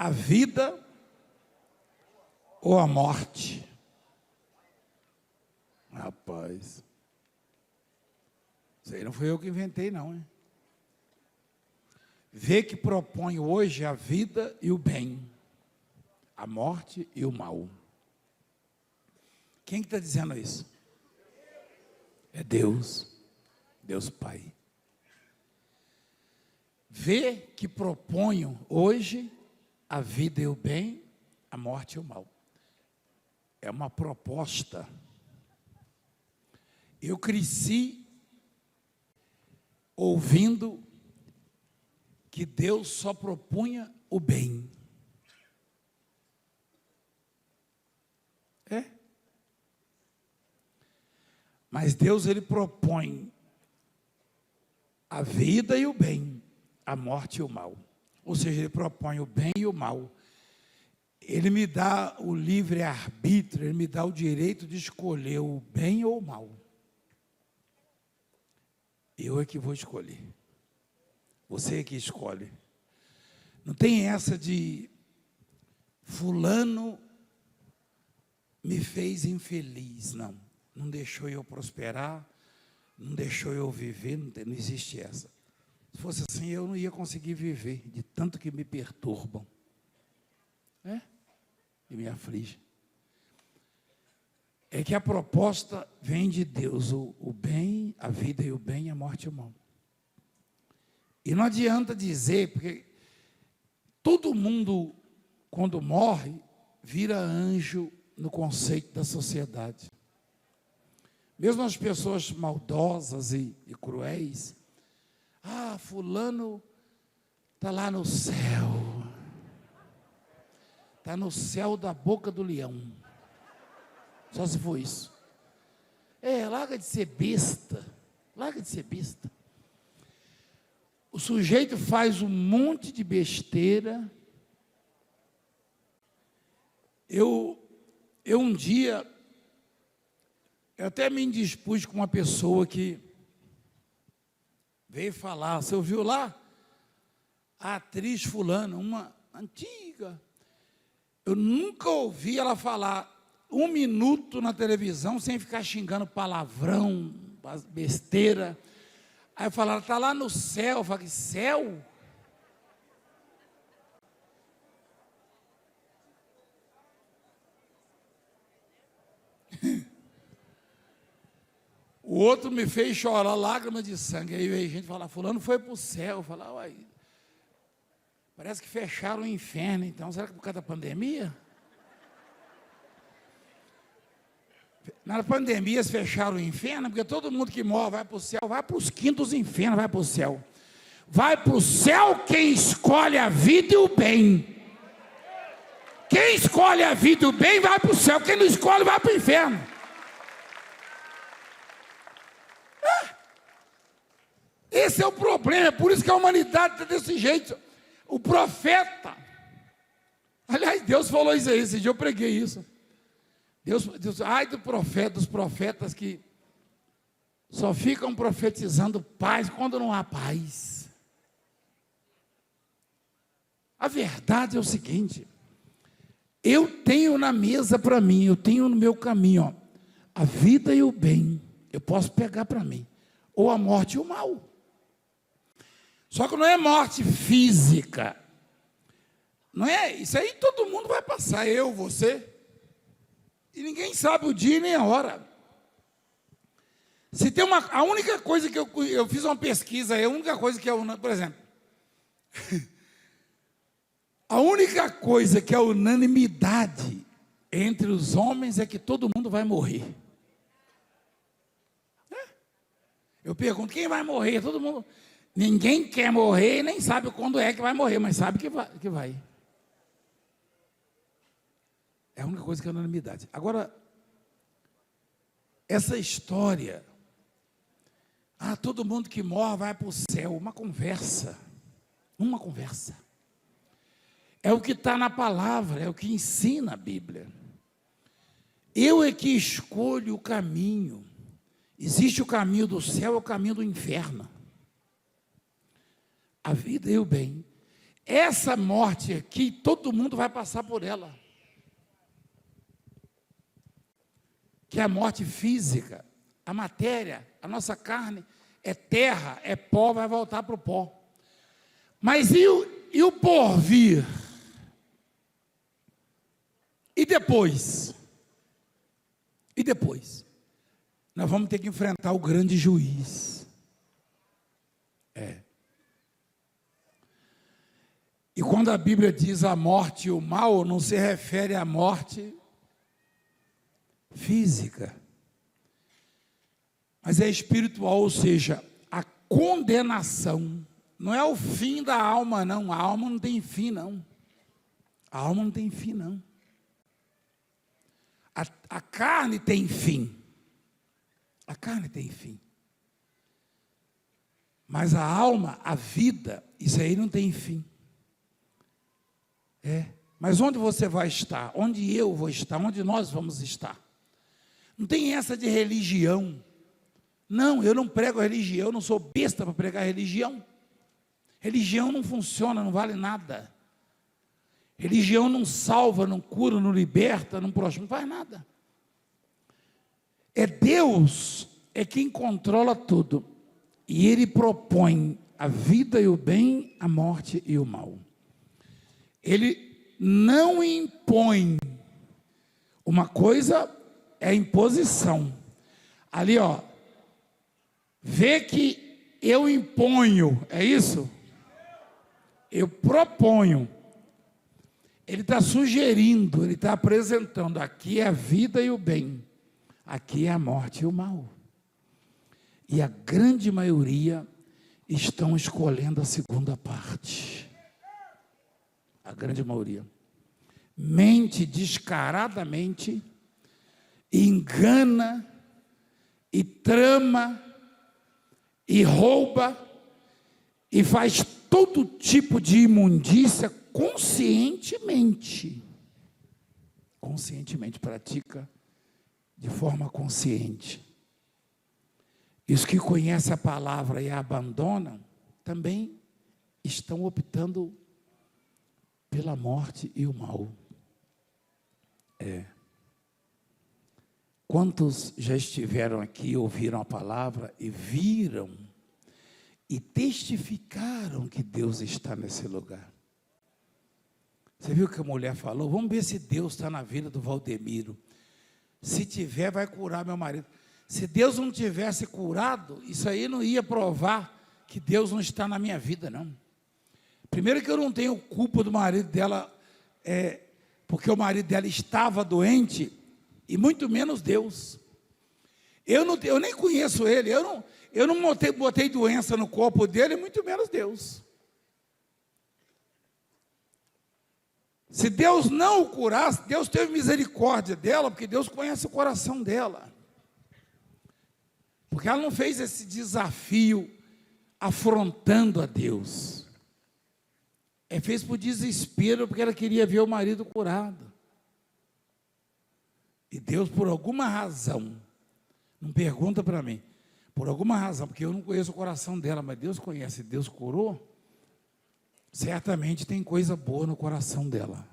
a vida ou a morte? Rapaz, isso aí não foi eu que inventei, não, hein? Vê que propõe hoje a vida e o bem, a morte e o mal. Quem que está dizendo isso? É Deus, Deus Pai. Vê que proponho hoje a vida e o bem, a morte e o mal. É uma proposta. Eu cresci ouvindo que Deus só propunha o bem. É? Mas Deus, Ele propõe a vida e o bem, a morte e o mal. Ou seja, Ele propõe o bem e o mal. Ele me dá o livre-arbítrio, Ele me dá o direito de escolher o bem ou o mal. Eu é que vou escolher. Você é que escolhe. Não tem essa de fulano me fez infeliz, não. Não deixou eu prosperar, não deixou eu viver, não existe essa. Se fosse assim, eu não ia conseguir viver, de tanto que me perturbam. E me aflige. É que a proposta vem de Deus, o bem, a vida e o bem, a morte e o mal. E não adianta dizer, porque todo mundo, quando morre, vira anjo no conceito da sociedade. Mesmo as pessoas maldosas e cruéis, fulano está lá no céu, está no céu da boca do leão, só se for isso. Larga de ser besta, larga de ser besta. O sujeito faz um monte de besteira. Eu um dia, eu até me indispus com uma pessoa que veio falar, você ouviu lá? A atriz fulana, uma antiga. Eu nunca ouvi ela falar 1 minuto na televisão sem ficar xingando palavrão, besteira. Aí falaram, está lá no céu. Eu falei, céu? O outro me fez chorar lágrimas de sangue. Aí veio gente falar, fulano foi para o céu. Eu falei, uai, parece que fecharam o inferno, então. Será que por causa da pandemia? Na pandemia eles fecharam o inferno, porque todo mundo que morre vai para o céu, vai para os quintos infernos, vai para o céu. Vai para o céu quem escolhe a vida e o bem. Quem escolhe a vida e o bem vai para o céu, quem não escolhe vai para o inferno. Esse é o problema, é por isso que a humanidade está desse jeito. O profeta, aliás, Deus falou isso aí, esse dia eu preguei isso. Deus, ai dos profetas que só ficam profetizando paz quando não há paz. A verdade é o seguinte, eu tenho na mesa para mim, eu tenho no meu caminho, a vida e o bem, eu posso pegar para mim, ou a morte e o mal. Só que não é morte física, não é, isso aí todo mundo vai passar, eu, você. E ninguém sabe o dia nem a hora. Se tem a única coisa que eu fiz uma pesquisa, a única coisa que por exemplo, a única coisa que é unanimidade entre os homens é que todo mundo vai morrer. Eu pergunto, quem vai morrer? Todo mundo. Ninguém quer morrer e nem sabe quando é que vai morrer, mas sabe que vai. É a única coisa que é unanimidade. Agora, essa história, todo mundo que morre vai para o céu, uma conversa. É o que está na palavra, é o que ensina a Bíblia. Eu é que escolho o caminho. Existe o caminho do céu e o caminho do inferno. A vida e o bem. Essa morte aqui, todo mundo vai passar por ela. Que é a morte física, a matéria, a nossa carne é terra, é pó, vai voltar para o pó. Mas e o porvir? E depois? E depois? Nós vamos ter que enfrentar o grande juiz. E quando a Bíblia diz a morte e o mal, não se refere à morte física, mas é espiritual, ou seja, a condenação. Não é o fim da alma, não. A alma não tem fim, não. A alma não tem fim, não. A carne tem fim. A carne tem fim. Mas a alma, a vida, isso aí não tem fim. Mas onde você vai estar? Onde eu vou estar? Onde nós vamos estar? Não tem essa de religião. Não, eu não prego religião, eu não sou besta para pregar religião. Religião não funciona, não vale nada. Religião não salva, não cura, não liberta, não prospera, não faz nada. É Deus, é quem controla tudo. E Ele propõe a vida e o bem, a morte e o mal. Ele não impõe. Uma coisa é imposição. Ali, vê que eu imponho, é isso? Eu proponho. Ele está sugerindo, ele está apresentando. Aqui é a vida e o bem. Aqui é a morte e o mal. E a grande maioria estão escolhendo a segunda parte. A grande maioria. Mente descaradamente, engana, e trama, e rouba, e faz todo tipo de imundícia conscientemente. Conscientemente, pratica de forma consciente. Os que conhecem a palavra e a abandonam, também estão optando pela morte e o mal. Quantos já estiveram aqui, ouviram a palavra e viram e testificaram que Deus está nesse lugar? Você viu o que a mulher falou? Vamos ver se Deus está na vida do Valdemiro. Se tiver, vai curar meu marido. Se Deus não tivesse curado, isso aí não ia provar que Deus não está na minha vida, não. Primeiro que eu não tenho culpa do marido dela, porque o marido dela estava doente, e muito menos Deus. Eu nem conheço ele, eu não botei doença no corpo dele, muito menos Deus. Se Deus não o curasse, Deus teve misericórdia dela, porque Deus conhece o coração dela. Porque ela não fez esse desafio afrontando a Deus. Fez por desespero, porque ela queria ver o marido curado. E Deus, por alguma razão, não pergunta para mim, por alguma razão, porque eu não conheço o coração dela, mas Deus conhece, Deus curou, certamente tem coisa boa no coração dela.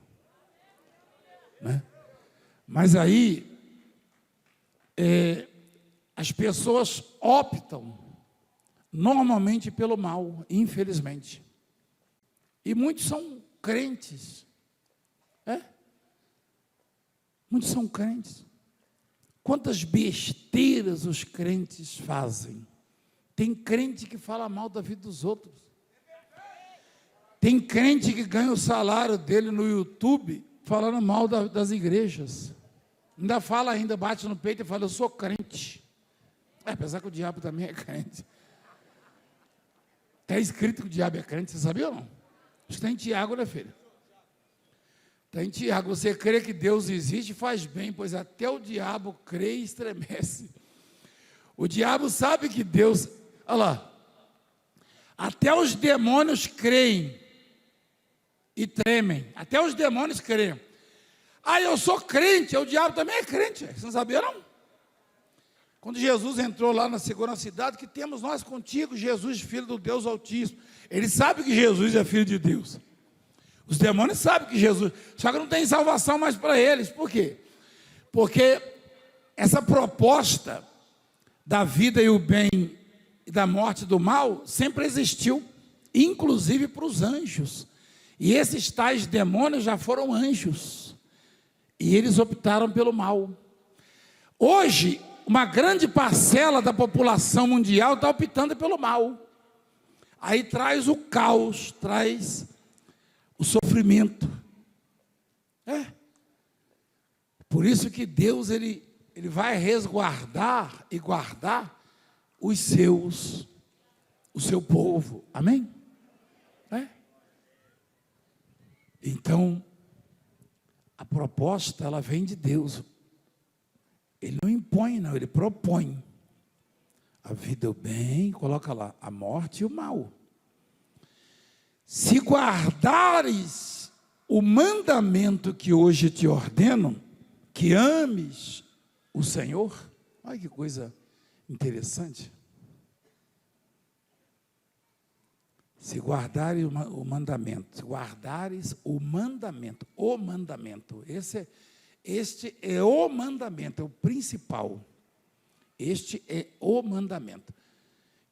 Né? Mas aí, as pessoas optam normalmente pelo mal, infelizmente. E muitos são crentes. Muitos são crentes. Quantas besteiras os crentes fazem. Tem crente que fala mal da vida dos outros. Tem crente que ganha o salário dele no YouTube falando mal das igrejas. Ainda bate no peito e fala, eu sou crente. Apesar que o diabo também é crente. Está escrito que o diabo é crente, você sabia ou não? Está em Tiago, né, filho? Está em Tiago, você crê que Deus existe, faz bem, pois até o diabo crê e estremece. O diabo sabe que Deus, olha lá, até os demônios creem e tremem, até os demônios creem. Eu sou crente, o diabo também é crente, você não sabia não? Quando Jesus entrou lá na segunda cidade, que temos nós contigo, Jesus, filho do Deus Altíssimo. Ele sabe que Jesus é filho de Deus. Os demônios sabem que Jesus... Só que não tem salvação mais para eles. Por quê? Porque essa proposta da vida e o bem e da morte e do mal sempre existiu, inclusive para os anjos. E esses tais demônios já foram anjos. E eles optaram pelo mal. Hoje, uma grande parcela da população mundial está optando pelo mal. Aí traz o caos, traz o sofrimento. Por isso que Deus, ele vai resguardar e guardar os seus, o seu povo. Amém? Então, a proposta, ela vem de Deus. Ele não impõe, não, ele propõe. A vida e o bem, coloca lá, a morte e o mal. Se guardares o mandamento que hoje te ordeno, que ames o Senhor. Olha que coisa interessante. Se guardares o mandamento, se guardares o mandamento, este é o mandamento, é o principal. Este é o mandamento,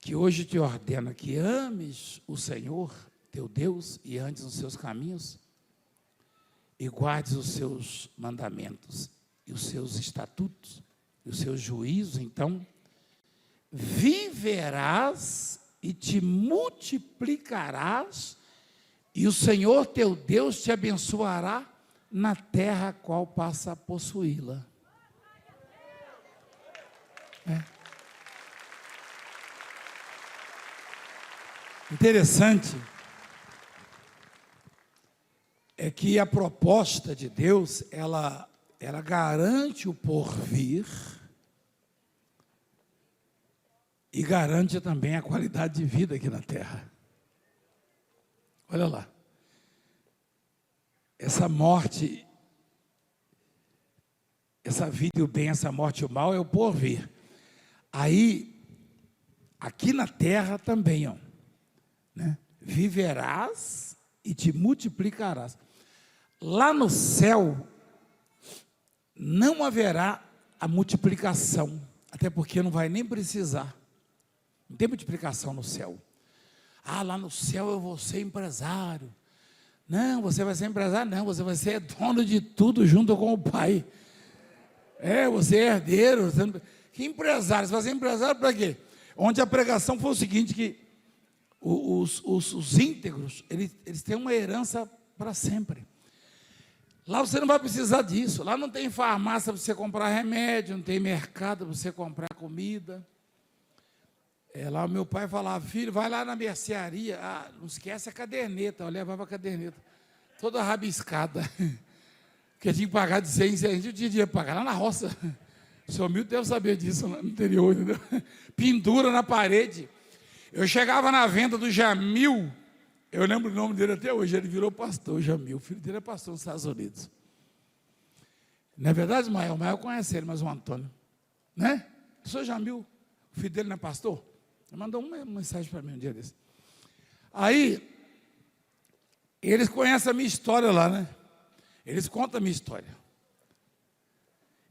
que hoje te ordena que ames o Senhor, teu Deus, e andes nos seus caminhos, e guardes os seus mandamentos, e os seus estatutos, e os seus juízos, então, viverás e te multiplicarás, e o Senhor teu Deus te abençoará na terra a qual passa a possuí-la. Interessante é que a proposta de Deus, ela garante o porvir e garante também a qualidade de vida aqui na terra. Olha lá. Essa morte, essa vida e o bem, essa morte e o mal é o porvir. Aí, aqui na terra também, né? Viverás e te multiplicarás. Lá no céu, não haverá a multiplicação, até porque não vai nem precisar. Não tem multiplicação no céu. Lá no céu eu vou ser empresário. Não, você vai ser empresário, não, você vai ser dono de tudo junto com o Pai. Você é herdeiro. Que empresário? Você vai ser empresário para quê? Onde a pregação foi o seguinte, que os íntegros, eles têm uma herança para sempre. Lá você não vai precisar disso. Lá não tem farmácia para você comprar remédio, não tem mercado para você comprar comida. Lá o meu pai falava, filho, vai lá na mercearia, não esquece a caderneta. Eu levava a caderneta, toda rabiscada, porque tinha que pagar de 100 em 100, a gente tinha dinheiro para pagar lá na roça. O senhor Milton deve saber disso no interior, entendeu? Pendura na parede. Eu chegava na venda do Jamil, eu lembro o nome dele até hoje, ele virou pastor, o Jamil, o filho dele é pastor nos Estados Unidos. Não é verdade, Ismael? O Ismael conhece ele, mas o Antônio, né? O senhor Jamil, o filho dele não é pastor? Ele mandou uma mensagem para mim um dia desse. Aí, eles conhecem a minha história lá, né? Eles contam a minha história.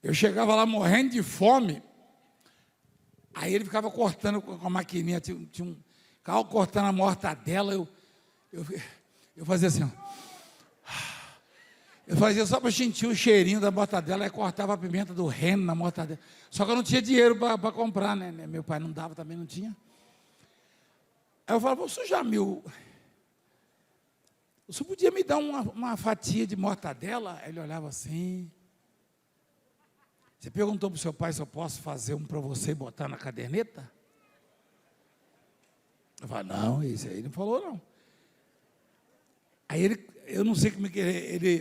Eu chegava lá morrendo de fome, aí ele ficava cortando com a maquininha, ficava cortando a mortadela, eu fazia assim, eu fazia só para sentir o cheirinho da mortadela, aí cortava a pimenta do reino na mortadela, só que eu não tinha dinheiro para comprar, né? Meu pai não dava, também não tinha. Aí eu falava, senhor Jamil, o senhor podia me dar uma fatia de mortadela? Aí ele olhava assim. Você perguntou para o seu pai se eu posso fazer um para você e botar na caderneta? Eu falei, não, isso aí não falou não. Aí eu não sei como é que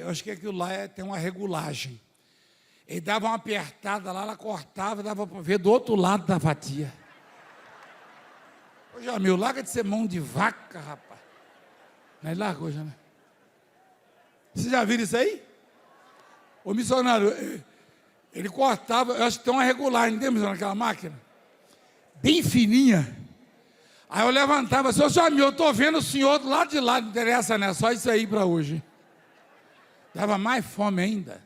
eu acho que aquilo lá tem uma regulagem. Ele dava uma apertada lá, ela cortava, dava para ver do outro lado da fatia. Ô Jamil, larga de ser mão de vaca, rapaz. Não é largou já, né? Vocês já viram isso aí? O missionário, ele cortava, eu acho que tem uma regulagem, não tem, missionário, naquela máquina? Bem fininha. Aí eu levantava, senhor Jamil, eu estou vendo o senhor do lado de lá, não interessa, né? Só isso aí para hoje. Dava mais fome ainda.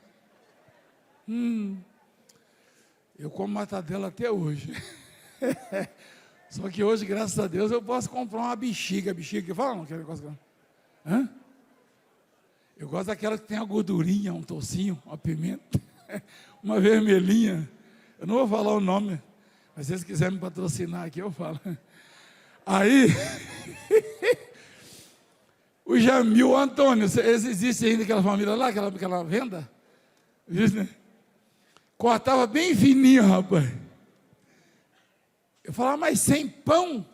Eu como mortadela até hoje. Só que hoje, graças a Deus, eu posso comprar uma bexiga. Bexiga que fala, não? Aquele negócio que... Hã? Eu gosto daquela que tem uma gordurinha, um tocinho, uma pimenta, uma vermelhinha. Eu não vou falar o nome, mas se vocês quiserem me patrocinar aqui, eu falo. Aí, o Jamil, o Antônio, existe ainda aquela família lá, aquela venda? Existe, né? Cortava bem fininho, rapaz. Eu falava, mas sem pão?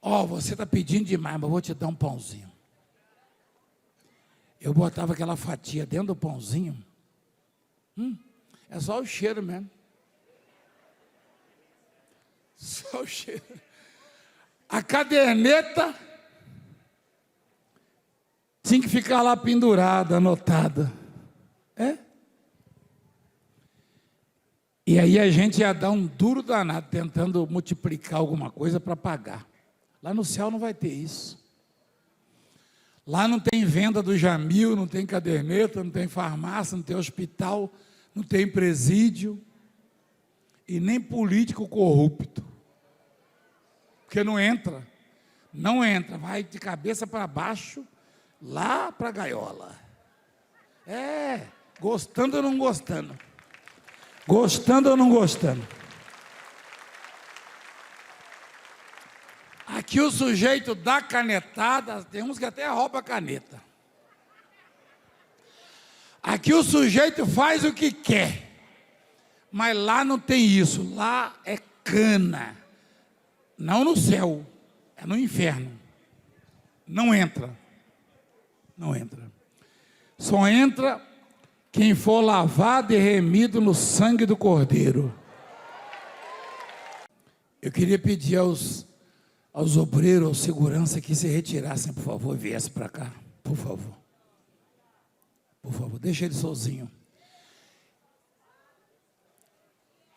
Ó, você está pedindo demais, mas eu vou te dar um pãozinho. Eu botava aquela fatia dentro do pãozinho. É só o cheiro mesmo. Só o cheiro. A caderneta tinha que ficar lá pendurada, anotada. E aí a gente ia dar um duro danado, tentando multiplicar alguma coisa para pagar. Lá no céu não vai ter isso. Lá não tem venda do Jamil, não tem caderneta, não tem farmácia, não tem hospital, não tem presídio e nem político corrupto. Porque não entra, vai de cabeça para baixo, lá para a gaiola. Gostando ou não gostando. Gostando ou não gostando. Aqui o sujeito dá canetada, tem uns que até rouba a caneta. Aqui o sujeito faz o que quer, mas lá não tem isso, lá é cana. Não no céu, é no inferno. Não entra. Não entra. Só entra quem for lavado e remido no sangue do Cordeiro. Eu queria pedir aos obreiros, aos segurança que se retirassem, por favor, e viessem para cá, por favor. Por favor, deixa ele sozinho.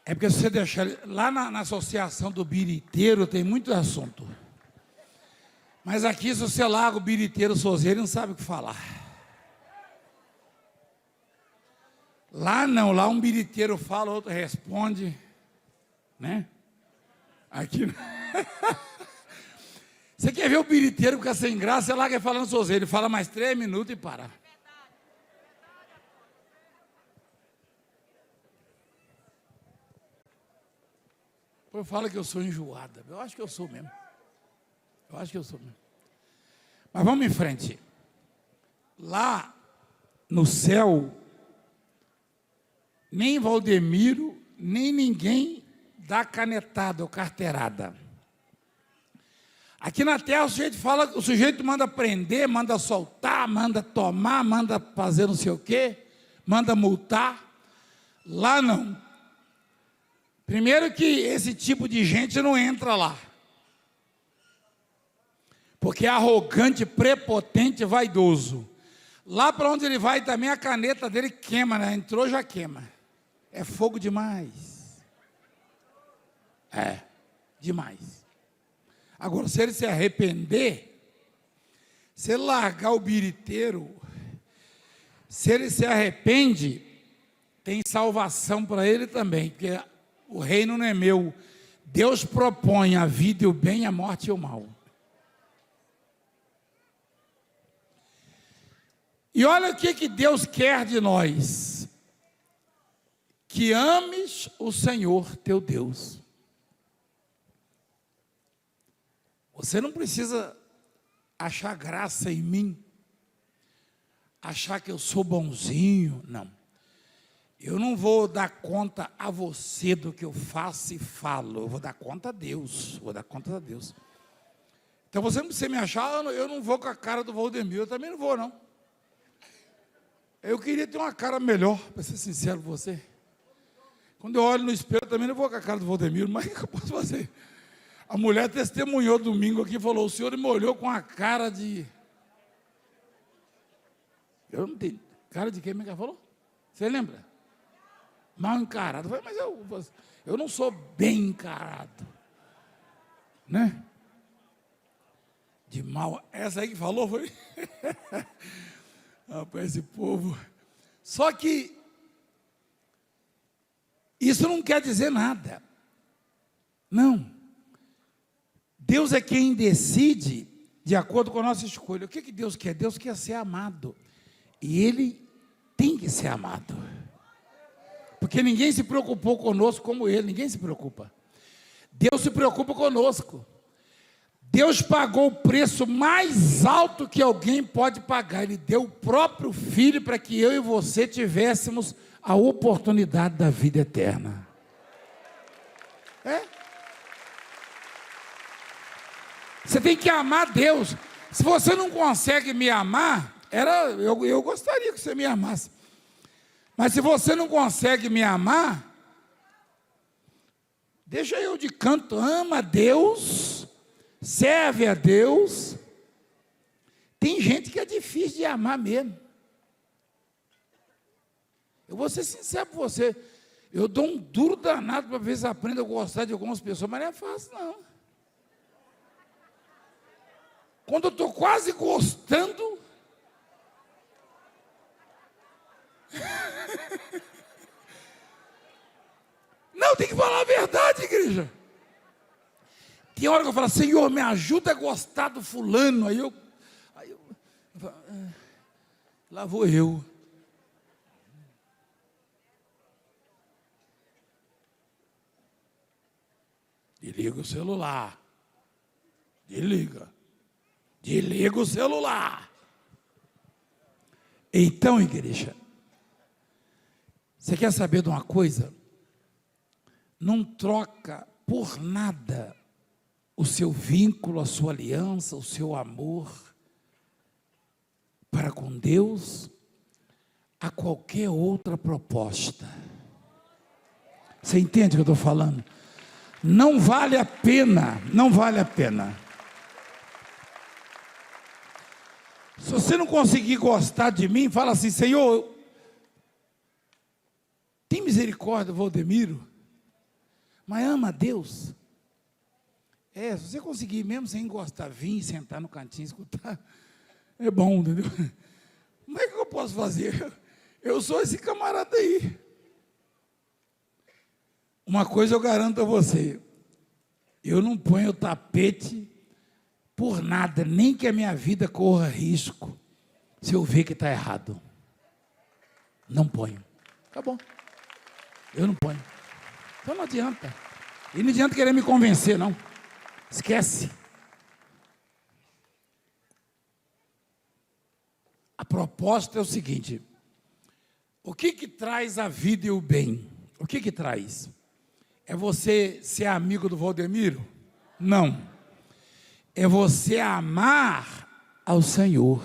É porque se você deixar ele... Lá na associação do biriteiro tem muito assunto. Mas aqui, se você larga o biriteiro sozinho, ele não sabe o que falar. Lá não, lá um biriteiro fala, outro responde. Né? Aqui não. Você quer ver o biriteiro ficar sem graça, você larga ele falando sozinho. Ele fala mais 3 minutos e para. Depois fala que eu sou enjoada. Eu acho que eu sou mesmo. Mas vamos em frente. Lá no céu, nem Valdemiro, nem ninguém dá canetada ou carteirada. Aqui na terra o sujeito manda prender, manda soltar, manda tomar, manda fazer não sei o quê, manda multar. Lá não. Primeiro que esse tipo de gente não entra lá. Porque é arrogante, prepotente, vaidoso. Lá para onde ele vai também a caneta dele queima, né? Entrou, já queima. É fogo demais. Demais. Agora, se ele se arrepender, se ele largar o biriteiro, se ele se arrepende, tem salvação para ele também, porque o reino não é meu. Deus propõe a vida e o bem, a morte e o mal. E olha o que Deus quer de nós. Que ames o Senhor teu Deus. Você não precisa achar graça em mim, achar que eu sou bonzinho, não. Eu não vou dar conta a você do que eu faço e falo, eu vou dar conta a Deus, Então você não precisa me achar, eu não vou com a cara do Valdemir, eu também não vou, não. Eu queria ter uma cara melhor, para ser sincero com você. Quando eu olho no espelho, eu também não vou com a cara do Valdemir, mas o que eu posso fazer? A mulher testemunhou domingo aqui e falou, o senhor me olhou com a cara de... Eu não tenho... Cara de quem me falou? Você lembra? Mal encarado. Eu falei, mas eu não sou bem encarado. Né? De mal... Essa aí que falou foi... Rapaz, esse povo. Só que isso não quer dizer nada. Não. Deus é quem decide de acordo com a nossa escolha. O que Deus quer? Deus quer ser amado. E Ele tem que ser amado. Porque ninguém se preocupou conosco como Ele. Ninguém se preocupa. Deus se preocupa conosco. Deus pagou o preço mais alto que alguém pode pagar. Ele deu o próprio Filho para que eu e você tivéssemos a oportunidade da vida eterna. Você tem que amar Deus. Se você não consegue me amar, eu gostaria que você me amasse. Mas se você não consegue me amar, deixa eu de canto. Ama a Deus, serve a Deus. Tem gente que é difícil de amar mesmo. Eu vou ser sincero com você. Eu dou um duro danado para ver se aprendo a gostar de algumas pessoas, mas não é fácil não. Quando eu estou quase gostando, não, tem que falar a verdade, igreja. Tem hora que eu falo, Senhor, me ajuda a gostar do fulano. Aí eu falo, lá vou eu. Desliga o celular. Desliga o celular. Então, igreja, você quer saber de uma coisa? Não troca por nada o seu vínculo, a sua aliança, o seu amor para com Deus a qualquer outra proposta. Você entende o que eu estou falando? Não vale a pena, não vale a pena. Se você não conseguir gostar de mim, fala assim, Senhor, tem misericórdia, Valdemiro, mas ama a Deus. Se você conseguir mesmo sem gostar, vir, sentar no cantinho, escutar, é bom, entendeu? Como é que eu posso fazer? Eu sou esse camarada aí. Uma coisa eu garanto a você, eu não ponho o tapete por nada, nem que a minha vida corra risco, se eu ver que está errado. Não ponho. Acabou. Eu não ponho. Então não adianta. E não adianta querer me convencer, não. Esquece. A proposta é o seguinte: o que traz a vida e o bem? O que traz? É você ser amigo do Valdemiro? Não. É você amar ao Senhor.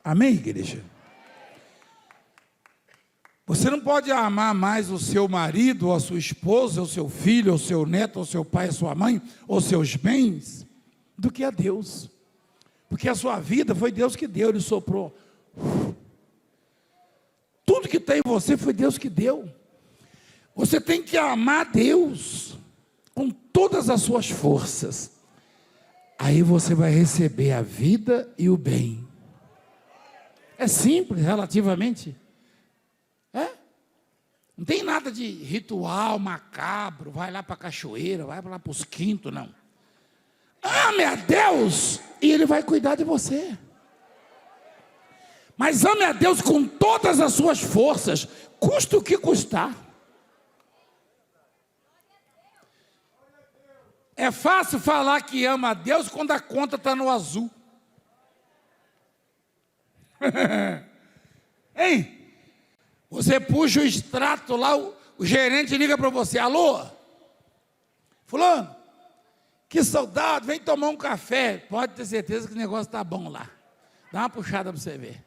Amém, igreja? Você não pode amar mais o seu marido, ou a sua esposa, ou seu filho, ou seu neto, ou seu pai, ou sua mãe, ou seus bens, do que a Deus. Porque a sua vida foi Deus que deu, Ele soprou. Tudo que tem em você foi Deus que deu. Você tem que amar Deus com todas as suas forças. Aí você vai receber a vida e o bem. É simples, relativamente. Não tem nada de ritual macabro, vai lá para a cachoeira, vai lá para os quintos, não. Ame a Deus e Ele vai cuidar de você. Mas ame a Deus com todas as suas forças, custa o que custar. É fácil falar que ama a Deus quando a conta está no azul. Hein? Você puxa o extrato lá, o gerente liga para você, alô? Fulano, que saudade, vem tomar um café. Pode ter certeza que o negócio está bom lá. Dá uma puxada para você ver.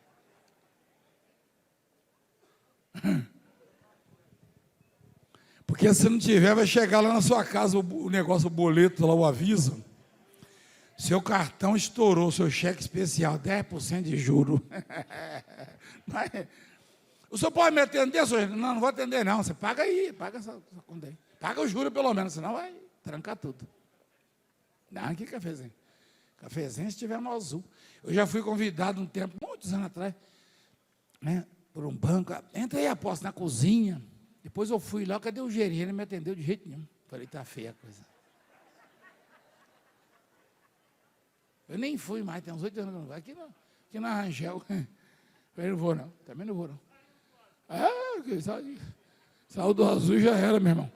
Porque se não tiver, vai chegar lá na sua casa o negócio, o boleto, lá o aviso. Seu cartão estourou, seu cheque especial, 10% de juro. Mas, o senhor pode me atender, senhor? Não, não vou atender não, você paga aí, paga essa conta aí. Paga o juro pelo menos, senão vai trancar tudo. Não, que cafezinho? Cafezinho se tiver no azul. Eu já fui convidado um tempo, muitos anos atrás, né, por um banco. Entra aí, apóstolo, na cozinha. Depois eu fui lá, cadê o gerente? Ele não me atendeu de jeito nenhum. Falei, está feia a coisa. Eu nem fui mais, tem uns 8 anos que eu não vou. Aqui na Rangel. Eu não vou não, também não vou não. Saiu do azul já era, meu irmão.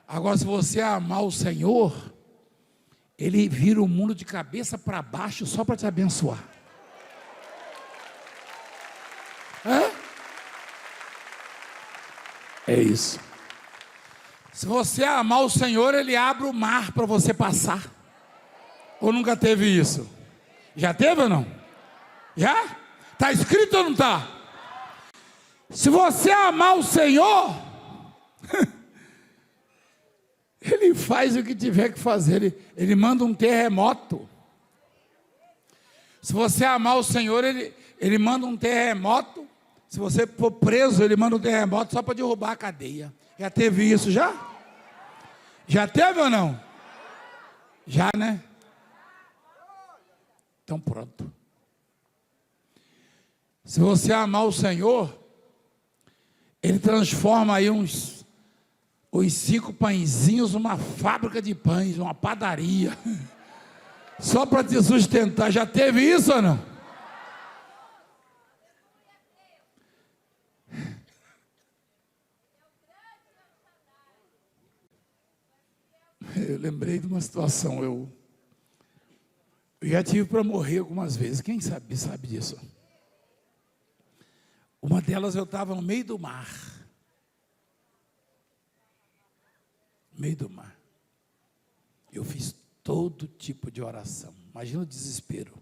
Agora, se você amar o Senhor, Ele vira o mundo de cabeça para baixo só para te abençoar. É isso. Se você amar o Senhor, Ele abre o mar para você passar. Ou nunca teve isso? Já teve ou não? Já? Está escrito ou não está? Se você amar o Senhor, Ele faz o que tiver que fazer. Ele manda um terremoto. Se você amar o Senhor, Ele manda um terremoto. Se você for preso, Ele manda um terremoto só para derrubar a cadeia. Já teve isso já? Já teve ou não? Já, né? Então pronto. Se você amar o Senhor, Ele transforma aí os 5 pãezinhos numa fábrica de pães, uma padaria. Só para te sustentar. Já teve isso ou não? Eu lembrei de uma situação, eu já tive para morrer algumas vezes, quem sabe disso. Uma delas eu estava no meio do mar. No meio do mar. Eu fiz todo tipo de oração. Imagina o desespero.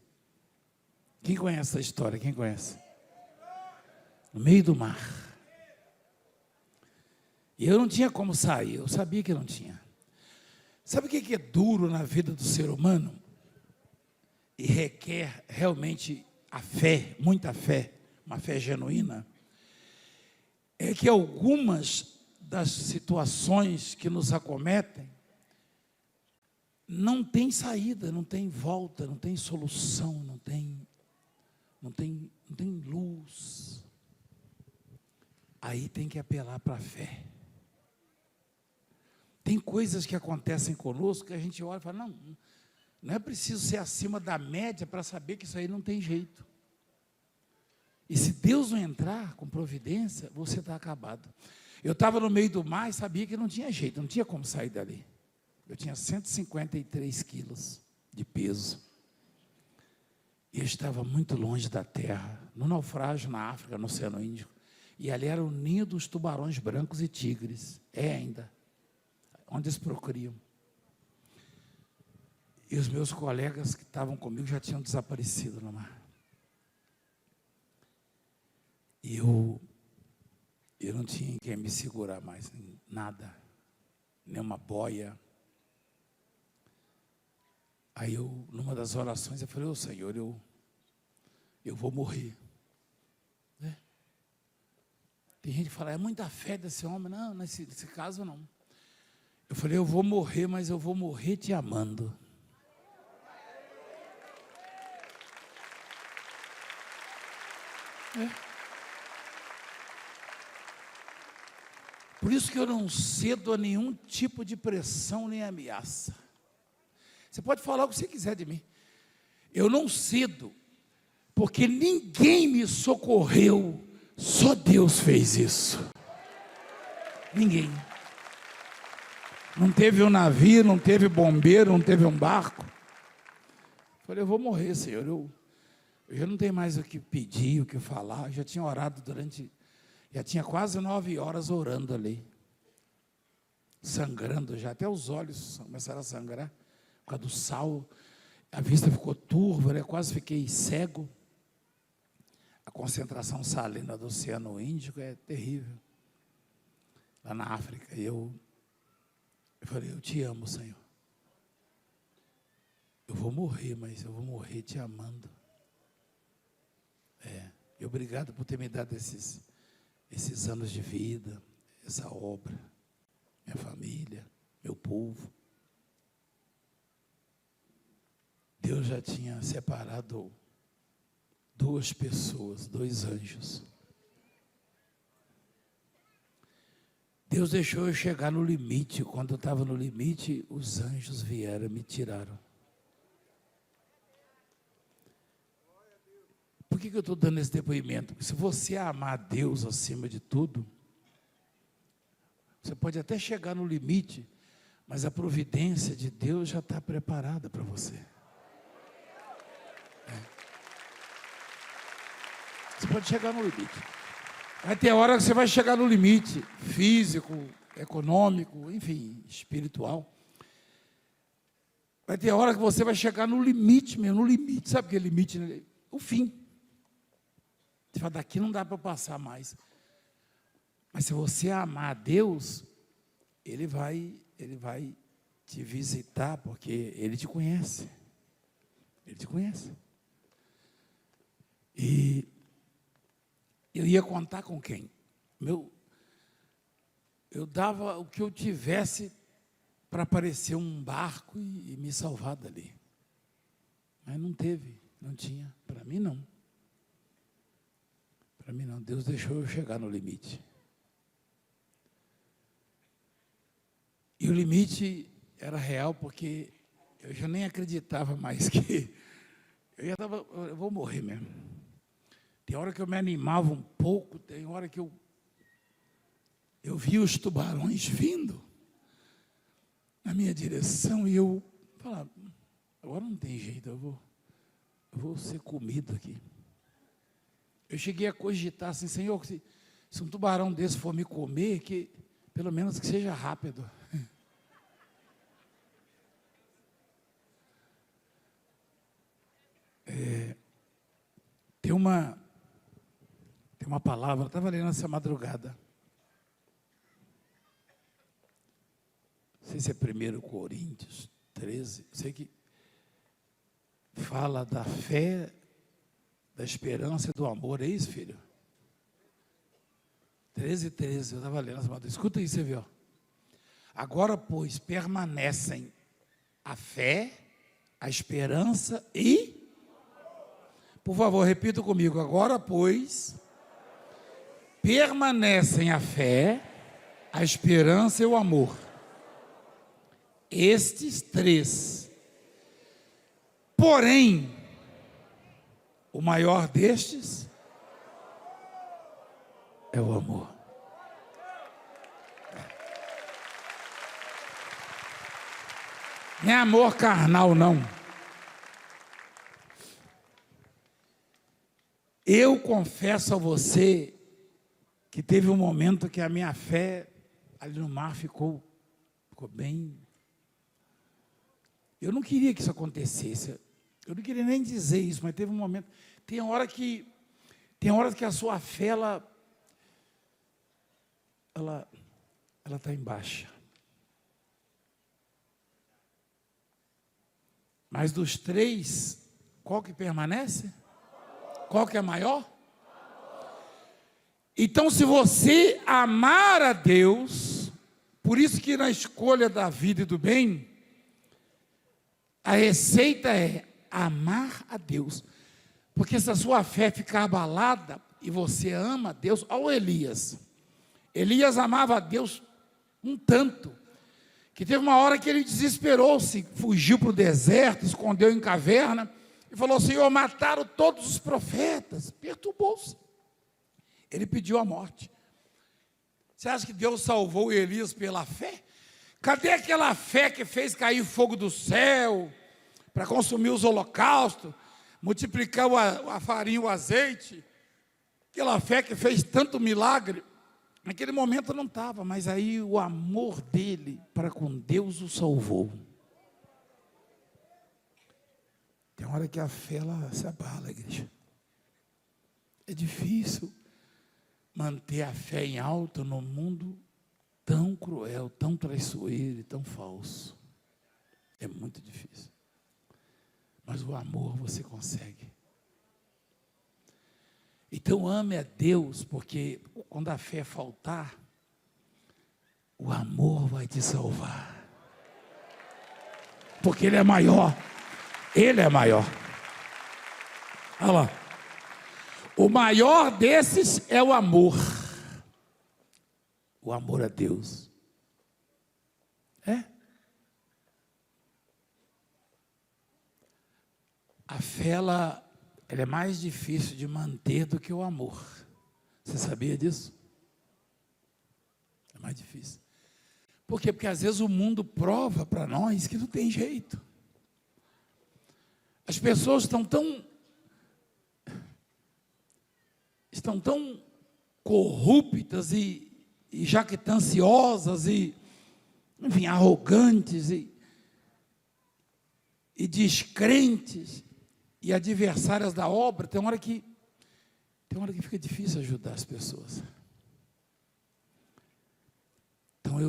Quem conhece essa história? Quem conhece? No meio do mar. E eu não tinha como sair, eu sabia que não tinha. Sabe o que é duro na vida do ser humano? E requer realmente a fé, muita fé, uma fé genuína. É que algumas das situações que nos acometem não tem saída, não tem volta, não tem solução, não tem luz. Aí tem que apelar para a fé. Tem coisas que acontecem conosco que a gente olha e fala, não é preciso ser acima da média para saber que isso aí não tem jeito. E se Deus não entrar com providência, você está acabado. Eu estava no meio do mar e sabia que não tinha jeito, não tinha como sair dali. Eu tinha 153 quilos de peso. E eu estava muito longe da terra, no naufrágio na África, no Oceano Índico. E ali era o ninho dos tubarões brancos e tigres. É ainda. Onde eles procriam. E os meus colegas que estavam comigo já tinham desaparecido no mar. E eu não tinha quem me segurar mais, nada, nenhuma boia. Aí numa das orações, eu falei, Senhor, eu vou morrer. Né? Tem gente que fala, é muita fé desse homem. Não, nesse caso não. Eu falei, eu vou morrer, mas eu vou morrer te amando. Por isso que eu não cedo a nenhum tipo de pressão nem ameaça. Você pode falar o que você quiser de mim. Eu não cedo, porque ninguém me socorreu, só Deus fez isso. Ninguém. Não teve um navio, não teve bombeiro, não teve um barco. Eu falei, eu vou morrer, Senhor. Eu já não tenho mais o que pedir, o que falar. Eu já tinha orado já tinha quase 9 horas orando ali. Sangrando já, até os olhos começaram a sangrar. Por causa do sal, a vista ficou turva, né? Quase fiquei cego. A concentração salina do Oceano Índico é terrível. Lá na África, eu falei, eu te amo, Senhor. Eu vou morrer, mas eu vou morrer te amando. E obrigado por ter me dado esses anos de vida, essa obra, minha família, meu povo. Deus já tinha separado duas pessoas, dois anjos. Deus deixou eu chegar no limite. Quando eu estava no limite, os anjos vieram e me tiraram. Por que eu estou dando esse depoimento? Porque se você amar Deus acima de tudo, você pode até chegar no limite, mas a providência de Deus já está preparada para você. Você pode chegar no limite. Vai ter hora que você vai chegar no limite físico, econômico, enfim, espiritual. Vai ter hora que você vai chegar no limite mesmo, no limite. Sabe o que é limite? O fim. Você fala, daqui não dá para passar mais. Mas se você amar a Deus, Ele vai te visitar, porque Ele te conhece. Ele te conhece. E eu ia contar com quem? Eu dava o que eu tivesse para aparecer um barco e me salvar dali. Mas não teve, não tinha. Para mim não. Para mim não. Deus deixou eu chegar no limite. E o limite era real porque eu já nem acreditava mais que eu vou morrer mesmo. Tem hora que eu me animava um pouco, tem hora que eu via os tubarões vindo na minha direção e eu falava, agora não tem jeito, eu vou ser comido aqui. Eu cheguei a cogitar assim, Senhor, se um tubarão desse for me comer, que pelo menos que seja rápido. Tem uma palavra, eu estava lendo essa madrugada. Não sei se é 1 Coríntios 13, sei que fala da fé, da esperança e do amor, é isso, filho? 13, eu estava lendo essa madrugada. Escuta aí, você vê, ó. Agora, pois, permanecem a fé, a esperança e... Por favor, repita comigo. Agora, pois, permanecem a fé, a esperança e o amor. Estes três. Porém, o maior destes é o amor. Não é amor carnal, não. Eu confesso a você que teve um momento que a minha fé ali no mar ficou bem. Eu não queria que isso acontecesse. Eu não queria nem dizer isso, mas teve um momento. Tem hora que a sua fé ela está em baixa. Mas dos três, qual que permanece? Qual que é maior? Então, se você amar a Deus, por isso que na escolha da vida e do bem, a receita é amar a Deus. Porque se a sua fé ficar abalada e você ama a Deus, olha o Elias. Elias amava a Deus um tanto, que teve uma hora que ele desesperou-se, fugiu para o deserto, escondeu em caverna, e falou, Senhor, mataram todos os profetas. Perturbou-se. Ele pediu a morte. Você acha que Deus salvou Elias pela fé? Cadê aquela fé que fez cair fogo do céu, para consumir os holocaustos, multiplicar a farinha e o azeite? Aquela fé que fez tanto milagre. Naquele momento não estava, mas aí o amor dele para com Deus o salvou. Tem hora que a fé ela se abala, igreja. É difícil manter a fé em alta num mundo tão cruel, tão traiçoeiro e tão falso. É muito difícil. Mas o amor você consegue. Então ame a Deus, porque quando a fé faltar, o amor vai te salvar. Porque Ele é maior. Ele é maior. Olha lá. O maior desses é o amor. O amor a Deus. A fé, ela é mais difícil de manter do que o amor. Você sabia disso? É mais difícil. Por quê? Porque às vezes o mundo prova para nós que não tem jeito. As pessoas estão tão corruptas e jactanciosas e, enfim, arrogantes e descrentes e adversárias da obra. Tem hora que fica difícil ajudar as pessoas. Então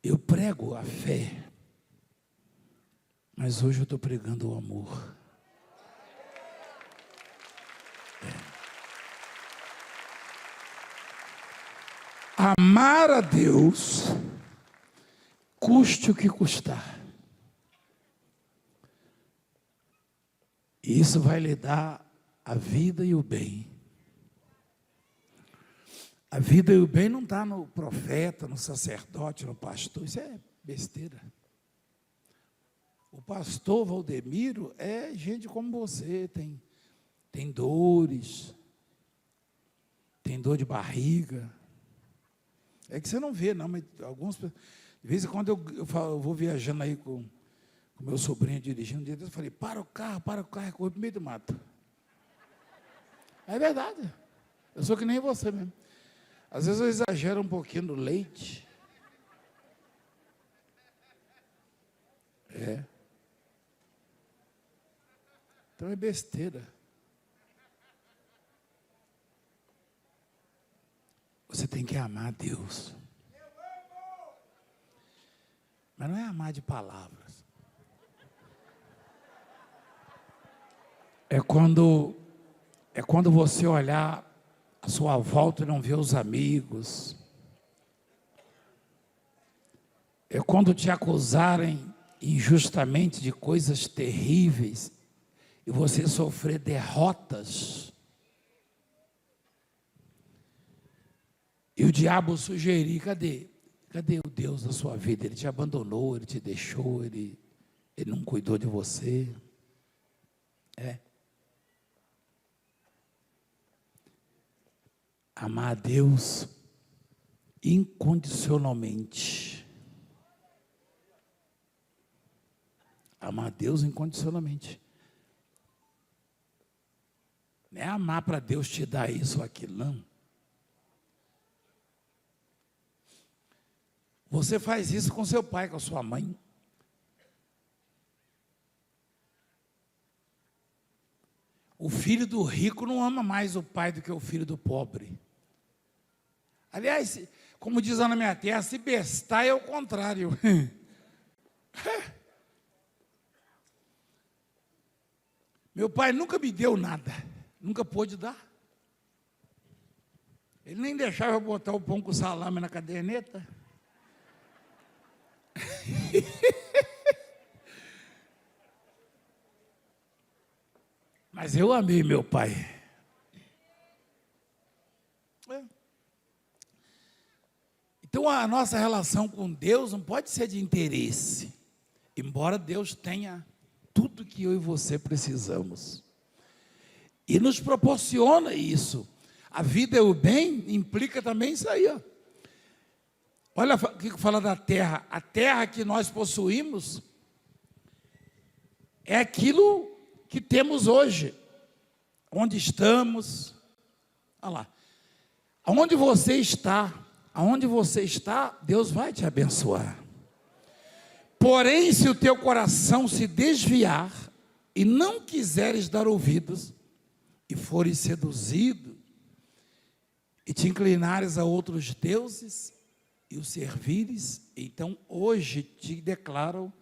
eu prego a fé, mas hoje eu estou pregando o amor. Amar a Deus, custe o que custar. E isso vai lhe dar a vida e o bem. A vida e o bem não está no profeta, no sacerdote, no pastor. Isso é besteira. O pastor Valdemiro é gente como você, tem dores, tem dor de barriga. É que você não vê, não, mas alguns, de vez em quando eu vou viajando aí com meu sobrinho dirigindo, um dia eu falei, para o carro, é correr para o meio do mato. É verdade, eu sou que nem você mesmo. Às vezes eu exagero um pouquinho no leite. Então é besteira. Você tem que amar a Deus. Mas não é amar de palavras. É quando você olhar à sua volta e não ver os amigos. É quando te acusarem injustamente de coisas terríveis e você sofrer derrotas. E o diabo sugerir, cadê o Deus da sua vida? Ele te abandonou, ele te deixou, ele não cuidou de você. Amar a Deus incondicionalmente. Amar a Deus incondicionalmente. Não é amar para Deus te dar isso ou aquilo, não. Você faz isso com seu pai, com a sua mãe. O filho do rico não ama mais o pai do que o filho do pobre. Aliás, como diz lá na minha terra, se bestar é o contrário. Meu pai nunca me deu nada, nunca pôde dar. Ele nem deixava eu botar o pão com salame na caderneta. Mas eu amei meu pai. Então a nossa relação com Deus não pode ser de interesse, embora Deus tenha tudo que eu e você precisamos. E nos proporciona isso. A vida e o bem implica também isso aí, ó. Olha o que fala da terra. A terra que nós possuímos é aquilo que temos hoje. Onde estamos. Olha lá. Aonde você está, Deus vai te abençoar. Porém, se o teu coração se desviar e não quiseres dar ouvidos, e fores seduzido, e te inclinares a outros deuses, e os servires, então hoje te declaro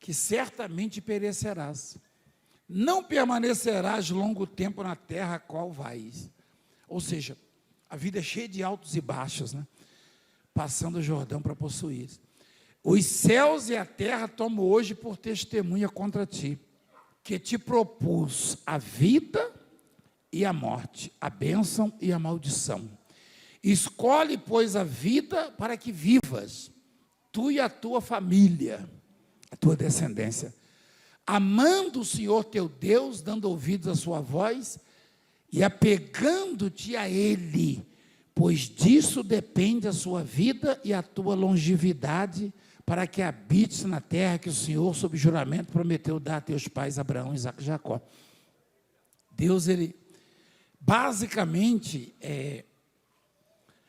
que certamente perecerás. Não permanecerás longo tempo na terra a qual vais. Ou seja, a vida é cheia de altos e baixos, né? Passando o Jordão para possuir. Os céus e a terra tomo hoje por testemunha contra ti, que te propus a vida e a morte, a bênção e a maldição. Escolhe, pois, a vida para que vivas, tu e a tua família, a tua descendência, amando o Senhor teu Deus, dando ouvidos à sua voz e apegando-te a Ele, pois disso depende a sua vida e a tua longevidade, para que habites na terra que o Senhor, sob juramento, prometeu dar a teus pais Abraão, Isaque e Jacó. Deus, Ele, basicamente,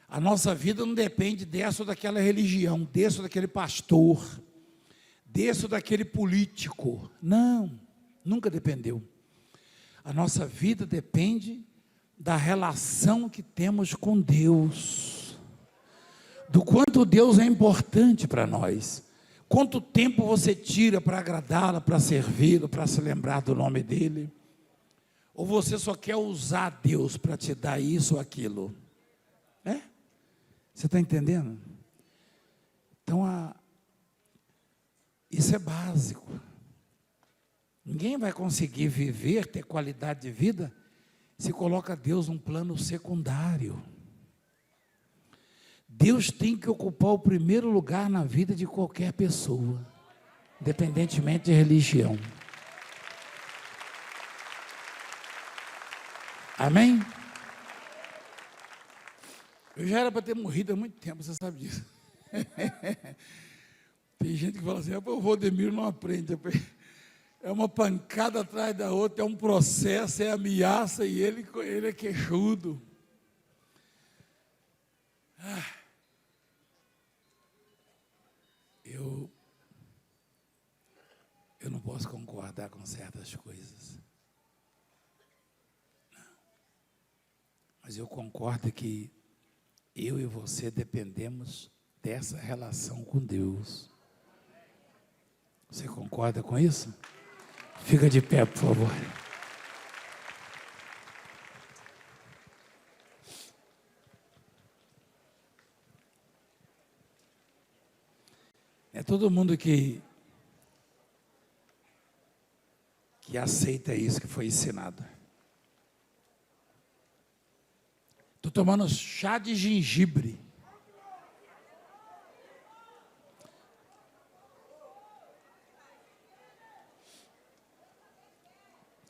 a nossa vida não depende dessa ou daquela religião, desse ou daquele pastor, desse ou daquele político. Não, nunca dependeu. A nossa vida depende da relação que temos com Deus, do quanto Deus é importante para nós, quanto tempo você tira para agradá-lo, para servi-lo, para se lembrar do nome dEle, ou você só quer usar Deus para te dar isso ou aquilo, Você está entendendo? Então, isso é básico. Ninguém vai conseguir viver, ter qualidade de vida, se coloca Deus num plano secundário. Deus tem que ocupar o primeiro lugar na vida de qualquer pessoa, independentemente de religião. Amém? Eu já era para ter morrido há muito tempo, você sabe disso. Tem gente que fala assim, o Valdemiro não aprende. É uma pancada atrás da outra, é um processo, é ameaça, e ele é queixudo. Eu não posso concordar com certas coisas. Não. Mas eu concordo que eu e você dependemos dessa relação com Deus. Você concorda com isso? Fica de pé, por favor. É todo mundo que aceita isso que foi ensinado. Estou tomando chá de gengibre.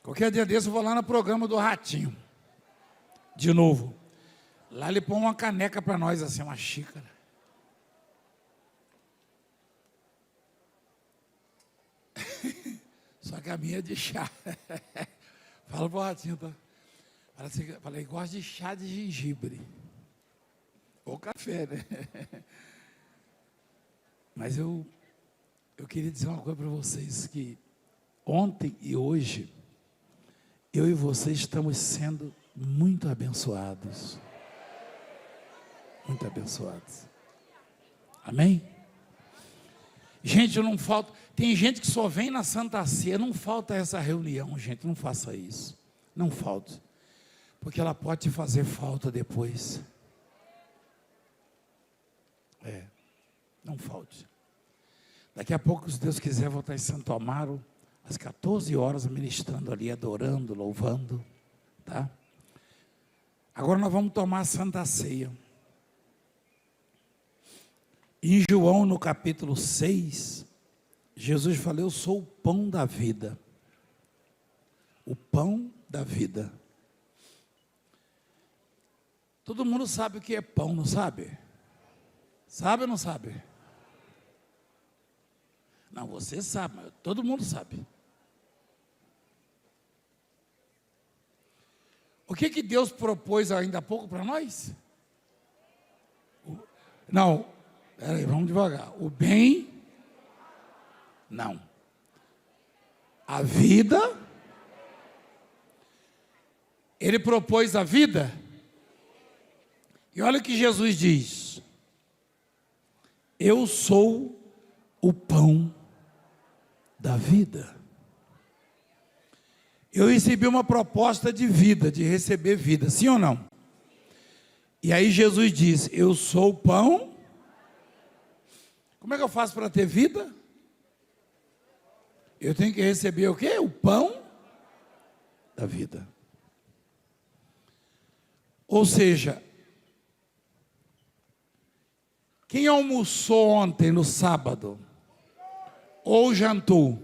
Qualquer dia desse eu vou lá no programa do Ratinho. De novo. Lá ele põe uma caneca para nós, assim, uma xícara. Só que a minha é de chá. Fala pro Ratinho, tá? Falei, gosto de chá de gengibre. Ou café, né? Mas eu queria dizer uma coisa para vocês, que ontem e hoje, eu e vocês estamos sendo muito abençoados. Muito abençoados. Amém? Gente, não falta. Tem gente que só vem na Santa Ceia, não falta essa reunião, gente, não faça isso. Não falta. Porque ela pode te fazer falta depois. Não falte. Daqui a pouco, se Deus quiser, vou estar em Santo Amaro, às 14 horas, ministrando ali, adorando, louvando, tá? Agora nós vamos tomar a Santa Ceia. Em João, no capítulo 6, Jesus falou, eu sou o pão da vida. O pão da vida. Todo mundo sabe o que é pão, não sabe? Sabe ou não sabe? Não, você sabe, mas todo mundo sabe. O que Deus propôs ainda há pouco para nós? Não, peraí, vamos devagar. O bem, não. A vida, Ele propôs a vida. E olha o que Jesus diz. Eu sou o pão da vida. Eu recebi uma proposta de vida, de receber vida, sim ou não? E aí Jesus diz, eu sou o pão. Como é que eu faço para ter vida? Eu tenho que receber o quê? O pão da vida. Ou seja, quem almoçou ontem no sábado? Ou jantou?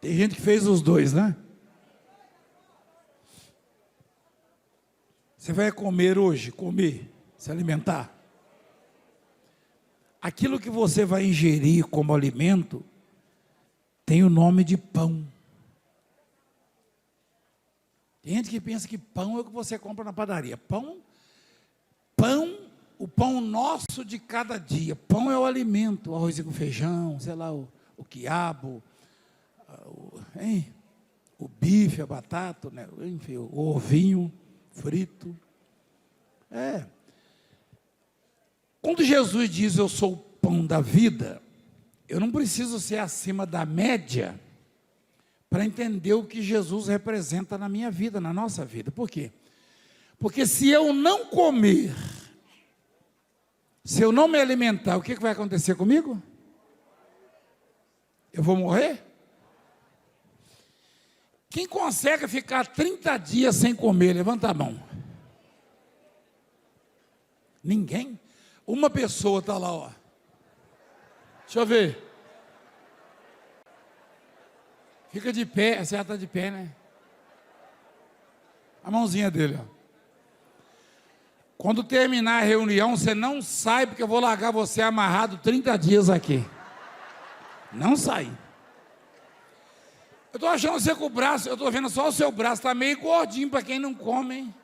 Tem gente que fez os dois, né? Você vai comer hoje, se alimentar. Aquilo que você vai ingerir como alimento tem o nome de pão. Tem gente que pensa que pão é o que você compra na padaria. Pão, o pão nosso de cada dia. Pão é o alimento, o arroz com feijão, sei lá, o quiabo, o bife, a batata, né? Enfim, o ovinho frito. Quando Jesus diz eu sou o pão da vida, eu não preciso ser acima da média para entender o que Jesus representa na minha vida, na nossa vida. Por quê? Porque se eu não comer, se eu não me alimentar, o que vai acontecer comigo? Eu vou morrer? Quem consegue ficar 30 dias sem comer, levanta a mão. Ninguém? Uma pessoa está lá, ó. Deixa eu ver. Fica de pé, você já está de pé, né? A mãozinha dele, ó. Quando terminar a reunião, você não sai, porque eu vou largar você amarrado 30 dias aqui. Não sai. Eu estou achando você com o braço, eu estou vendo só o seu braço, está meio gordinho para quem não come, hein?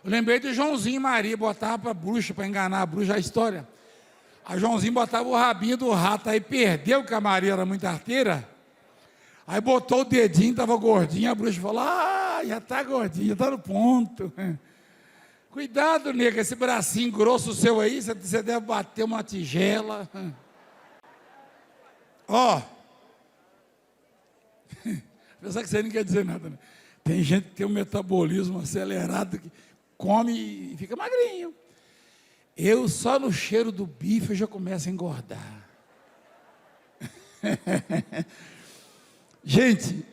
Eu lembrei do Joãozinho e Maria, botava para a bruxa, para enganar a bruxa, a história. A Joãozinho botava o rabinho do rato, aí perdeu, que a Maria era muito arteira. Aí botou o dedinho, estava gordinho, a bruxa falou, já está gordinho, já está no ponto. Cuidado, nega, esse bracinho grosso seu aí, você deve bater uma tigela. Ó. Apesar que você não quer dizer nada, né? Tem gente que tem um metabolismo acelerado, que come e fica magrinho. Eu, só no cheiro do bife, eu já começo a engordar. Gente,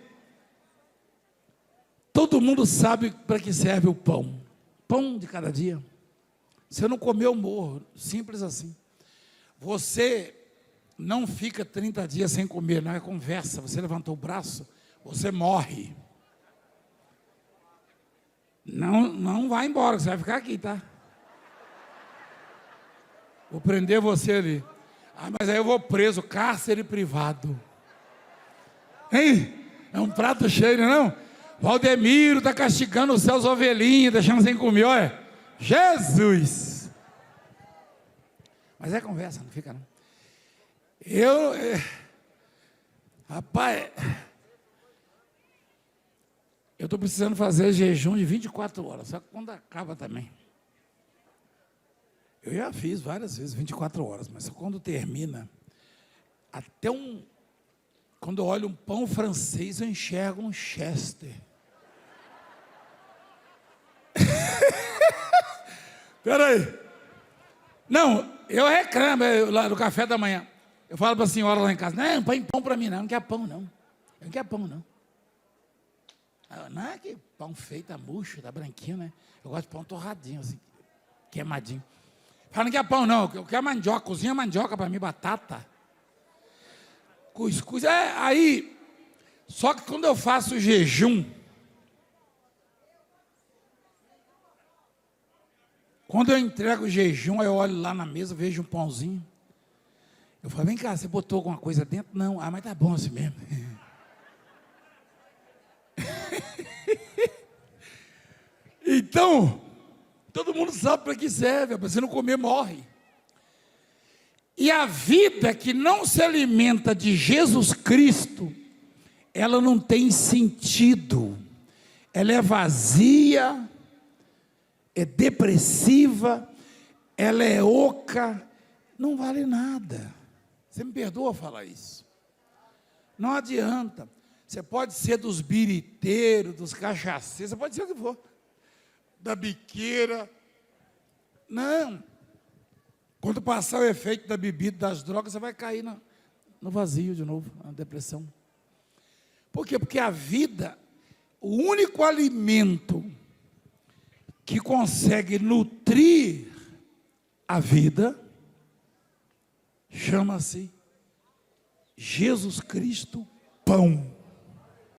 todo mundo sabe para que serve o pão. Pão de cada dia. Se eu não comer, eu morro. Simples assim. Você não fica 30 dias sem comer, não é conversa. Você levantou o braço, você morre. Não vai embora, você vai ficar aqui, tá? Vou prender você ali. Mas aí eu vou preso, cárcere privado. Hein? É um prato cheio, não? Valdemiro está castigando os seus ovelhinhos, deixando sem comer, olha. Jesus! Mas é conversa, não fica não. Rapaz, eu estou precisando fazer jejum de 24 horas, só que quando acaba também. Eu já fiz várias vezes, 24 horas, mas só quando termina, quando eu olho um pão francês, eu enxergo um Chester. Espera aí. Não, eu reclamo lá no café da manhã. Eu falo para a senhora lá em casa, não põe pão para mim não quer pão não. Eu não quero pão não. Não é que pão feito, tá murcho, tá branquinho, né? Eu gosto de pão torradinho, assim, queimadinho. Fala, não quer pão não, eu quero mandioca, cozinha mandioca para mim, batata. Cuscuz, aí, só que quando eu faço jejum, quando eu entrego o jejum, eu olho lá na mesa, vejo um pãozinho. Eu falo, vem cá, você botou alguma coisa dentro? Não, mas tá bom assim mesmo. Então, todo mundo sabe para que serve, para você não comer, morre. E a vida que não se alimenta de Jesus Cristo, ela não tem sentido, ela é vazia, é depressiva, ela é oca, não vale nada. Você me perdoa falar isso? Não adianta. Você pode ser dos biriteiros, dos cachaceiros, você pode ser o que for, da biqueira. Não. Quando passar o efeito da bebida, das drogas, você vai cair no vazio de novo, na depressão. Por quê? Porque a vida, O único alimento que consegue nutrir a vida chama-se Jesus Cristo, pão.